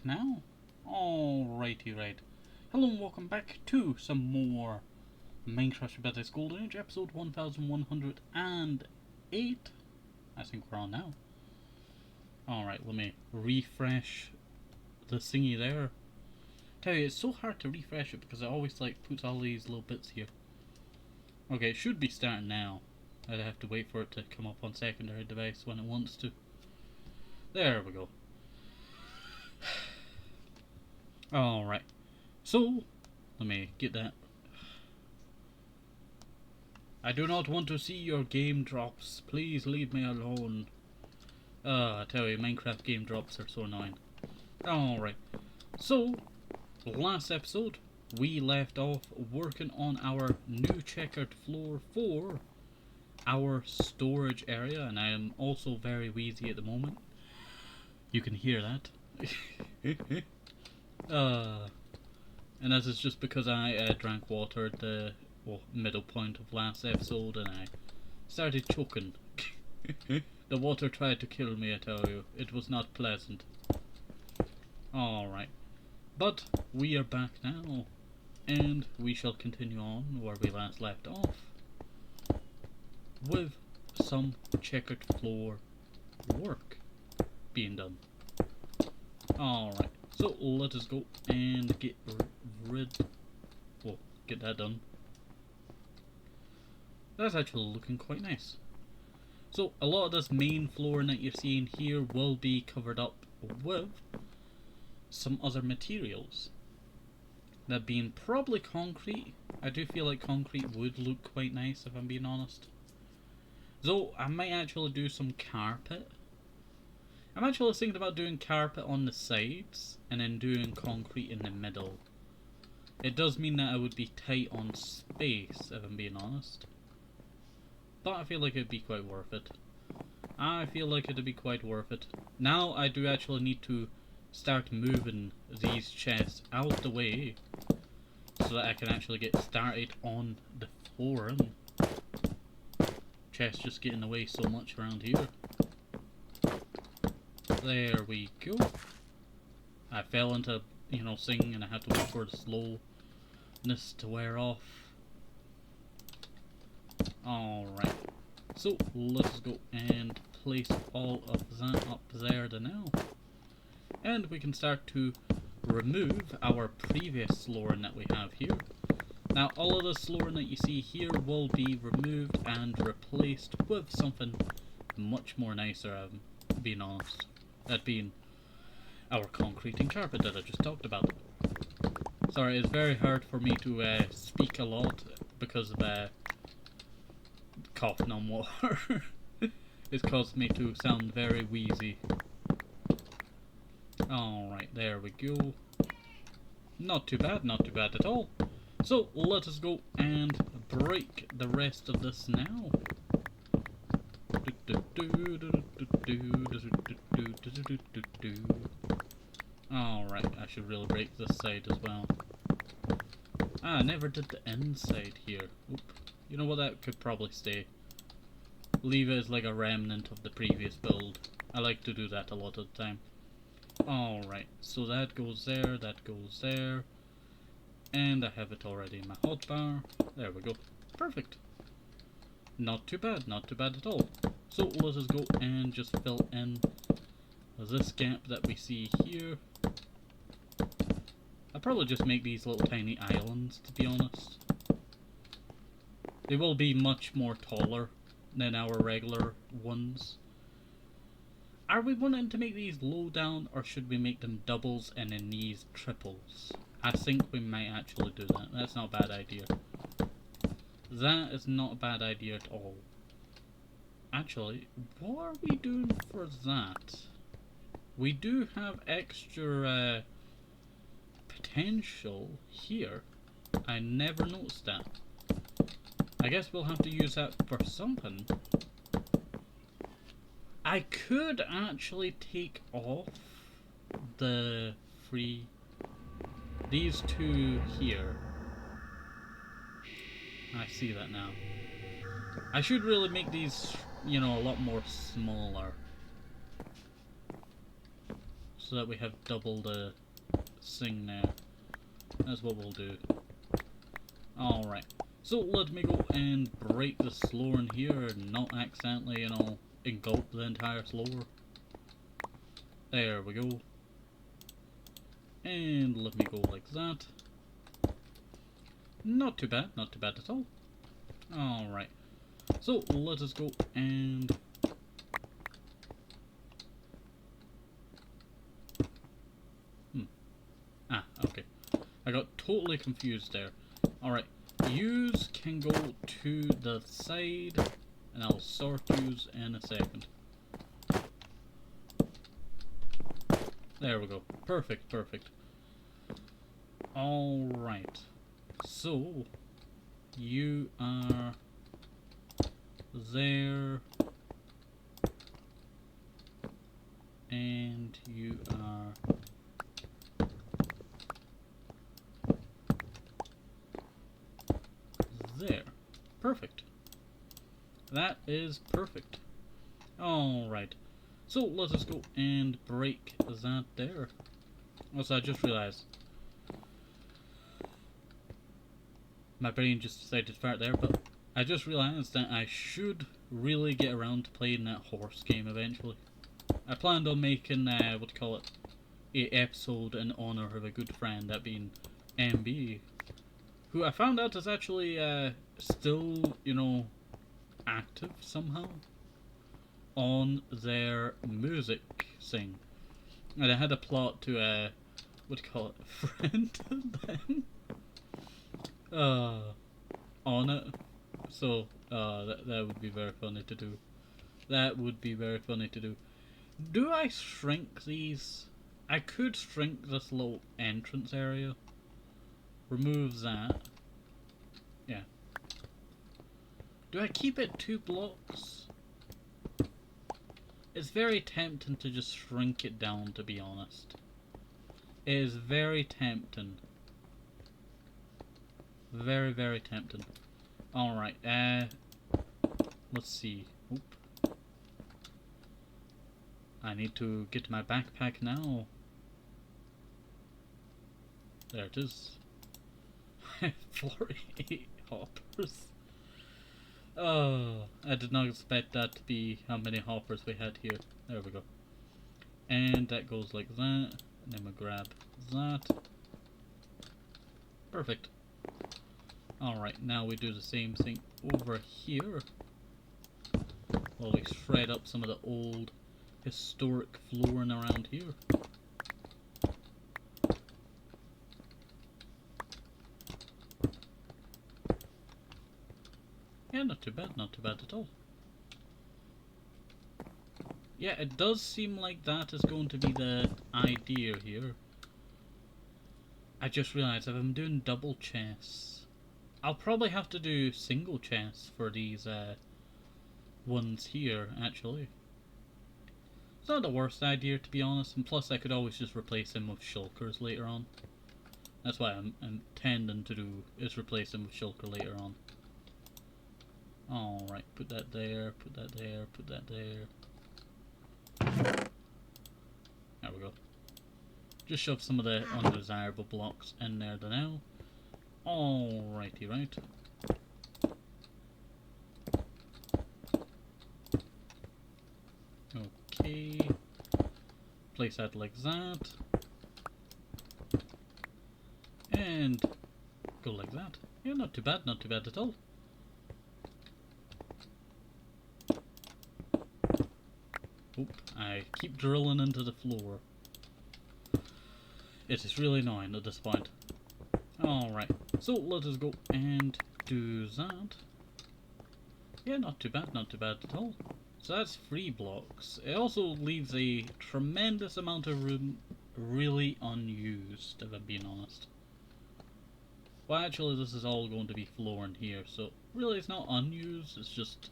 now? Alrighty, right. Hello and welcome back to some more Minecraft Rebellious Golden Age, episode 1108. I think we're on now. Alright, let me refresh the thingy there. Tell you, it's so hard to refresh it because it always puts all these little bits here. Okay, it should be starting now. I'd have to wait for it to come up on secondary device when it wants to. There we go. Alright, so let me get that. I do not want to see your game drops. Please leave me alone. I tell you, Minecraft game drops are so annoying. Alright, so last episode we left off working on our new checkered floor for our storage area, and I am also very wheezy at the moment. You can hear that. And this is just because I drank water at the middle point of last episode and I started choking. The water tried to kill me, I tell you. It was not pleasant. Alright. But we are back now, and we shall continue on where we last left off with some checkered floor work being done. Alright, so let us go and get get that done. That's actually looking quite nice. So a lot of this main flooring that you're seeing here will be covered up with some other materials. That being probably concrete. I do feel like concrete would look quite nice if I'm being honest. So I might actually do some carpet. I'm actually thinking about doing carpet on the sides and then doing concrete in the middle. It does mean that I would be tight on space if I'm being honest. But I feel like it'd be quite worth it. I feel like it'd be quite worth it. Now I do actually need to start moving these chests out the way so that I can actually get started on the flooring. Chests just get in the way so much around here. There we go. I fell into, singing, and I had to wait for the slowness to wear off. Alright, so let's go and place all of that up there to now. And we can start to remove our previous flooring that we have here. Now all of the flooring that you see here will be removed and replaced with something much more nicer, being honest. That being our concrete and carpet that I just talked about. Sorry, it's very hard for me to speak a lot because of coughing on water. It's caused me to sound very wheezy. Alright, there we go. Not too bad at all. So let us go and break the rest of this now. Alright, I should really break this side as well. I never did the inside here. Oop. You know what, that could probably stay. Leave it as like a remnant of the previous build. I like to do that a lot of the time. Alright, so that goes there, and I have it already in my hotbar. There we go. Perfect. Not too bad at all. So let us go and just fill in this gap that we see here. I'll probably just make these little tiny islands, to be honest. They will be much more taller than our regular ones. Are we wanting to make these low down, or should we make them doubles and then these triples? I think we might actually do that. That's not a bad idea. That is not a bad idea at all. Actually, what are we doing for that? We do have extra potential here. I never noticed that. I guess we'll have to use that for something. I could actually take off these two here. I see that now. I should really make these, a lot more smaller. so that we have double the thing there. That's what we'll do. Alright, so let me go and break this floor in here and not accidentally, you know, engulf the entire floor. There we go. And let me go like that. Not too bad at all. Alright, so let us go and... Ah, okay. I got totally confused there. Alright, yous can go to the side, and I'll sort yous in a second. There we go. Perfect, perfect. Alright. So, you are there, and you are there. Perfect. That is perfect. Alright. So let us go and break that there. Also, I just realized my brain just decided to fart there, but I just realized that I should really get around to playing that horse game eventually. I planned on making, what do you call it, an episode in honor of a good friend, that being MB, who I found out is actually still, you know, active somehow on their music thing. And I had a plot to, what do you call it, friend them on it. So, that would be very funny to do. That would be very funny to do. Do I shrink these? I could shrink this little entrance area. Remove that. Yeah. Do I keep it 2 blocks? It's very tempting to just shrink it down, to be honest. It is very tempting. Very, very tempting. Alright, let's see. Oop. I need to get my backpack now. There it is. 48 hoppers. Oh, I did not expect that to be how many hoppers we had here. There we go. And that goes like that. And then we grab that. Perfect. Alright, now we do the same thing over here. While we shred up some of the old historic flooring around here. Yeah, not too bad at all. Yeah, it does seem like that is going to be the idea here. I just realised if I'm doing double chests, I'll probably have to do single chests for these ones here, actually. It's not the worst idea, to be honest, and plus I could always just replace them with shulkers later on. That's what I'm intending to do, is replace them with shulker later on. Alright, put that there, put that there, put that there. There we go. Just shove some of the undesirable blocks in there now. Alrighty, right. Okay. Place that like that. And go like that. Yeah, not too bad at all. Oop, I keep drilling into the floor. It is really annoying at this point. Alright, so let us go and do that. Yeah, not too bad at all. So that's 3 blocks. It also leaves a tremendous amount of room really unused, if I'm being honest. Well, actually this is all going to be floor in here, so really it's not unused, it's just...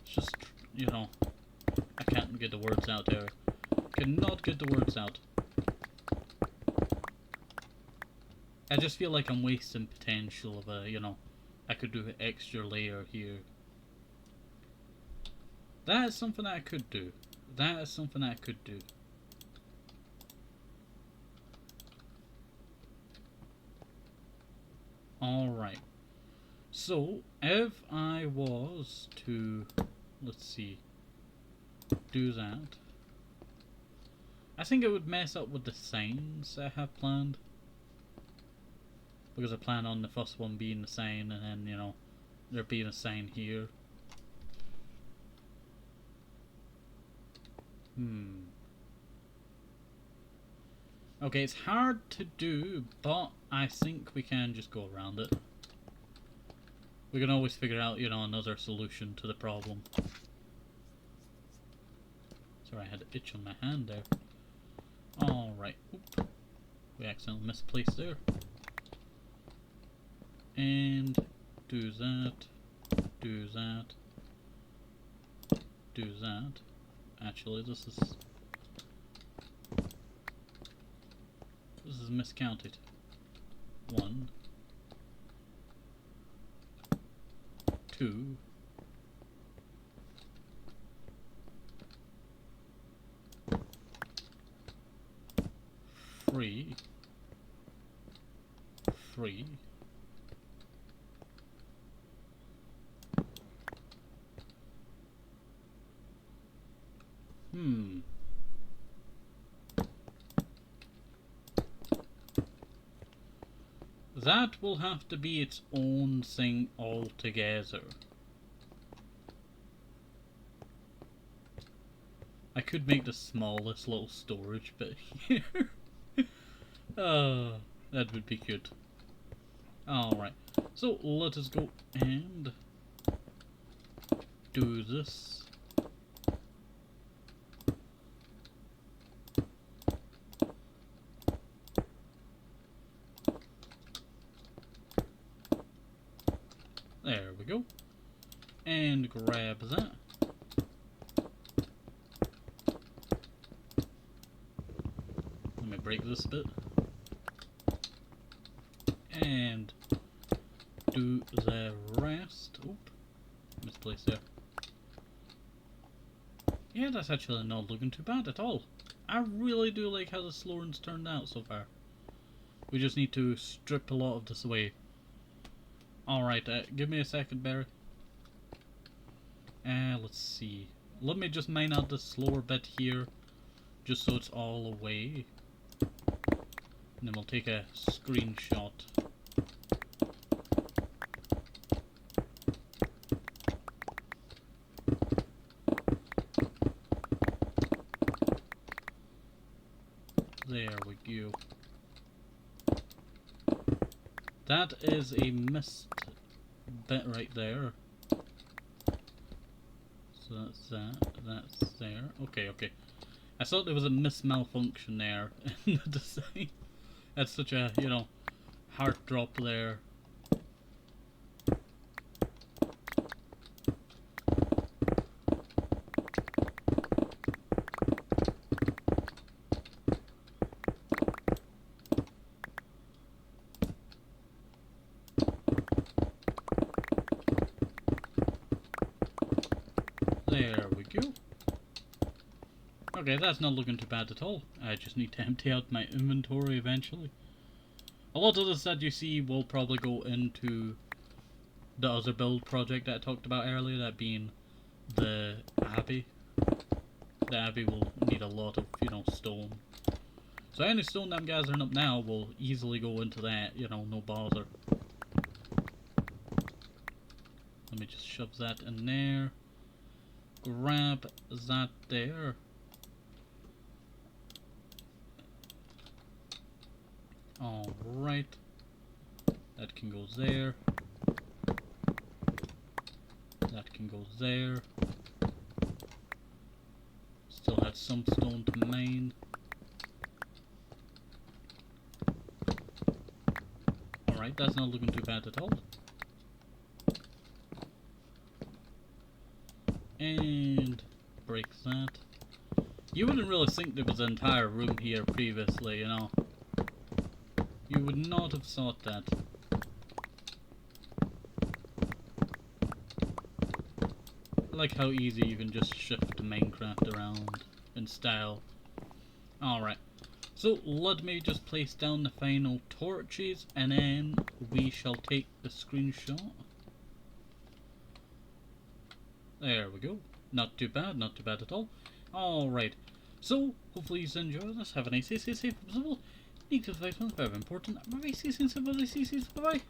It's just, you know, I can't get the words out there. Cannot get the words out. I just feel like I'm wasting potential of a, you know, I could do an extra layer here. That is something that I could do. that is something I could do. Alright. So, if I was to, let's see, do that, I think it would mess up with the signs I have planned. Because I plan on the first one being the sign, and then, you know, there being a sign here. Okay, it's hard to do, but I think we can just go around it. We can always figure out, you know, another solution to the problem. Sorry, I had an itch on my hand there. Alright, oop. We accidentally misplaced there. And do that, do that, do that. Actually, this is miscounted. 1, 2, 3, 3. That will have to be its own thing altogether. I could make the smallest little storage bit here. That would be good. Alright, so let us go and do this. There we go. And grab that. Let me break this bit. And do the rest. Oop. Misplaced there. Yeah, that's actually not looking too bad at all. I really do like how the Sloran's turned out so far. We just need to strip a lot of this away. Alright, give me a second, Barry. Let's see. Let me just mine out the slower bit here, just so it's all away. And then we'll take a screenshot. There we go. That is a missed bit right there. So that's that's there. Okay, okay. I thought there was a malfunction there in the design. That's such a, you know, heart drop there. There we go. Okay, that's not looking too bad at all. I just need to empty out my inventory eventually. A lot of this that you see will probably go into the other build project that I talked about earlier, that being the Abbey. The Abbey will need a lot of, you know, stone. So any stone that I'm gathering up now will easily go into that, you know, no bother. Let me just shove that in there. Grab that there. Alright. That can go there. That can go there. Still had some stone to mine. Alright, that's not looking too bad at all. And break that. You wouldn't really think there was an entire room here previously, you know. You would not have thought that. like how easy you can just shift Minecraft around in style. Alright, so let me just place down the final torches and then we shall take the screenshot. There we go. Not too bad at all. Alright, so hopefully you enjoy this. Have a nice day, stay safe, possible. Need to fight on, very important. Bye bye, see you soon, bye bye.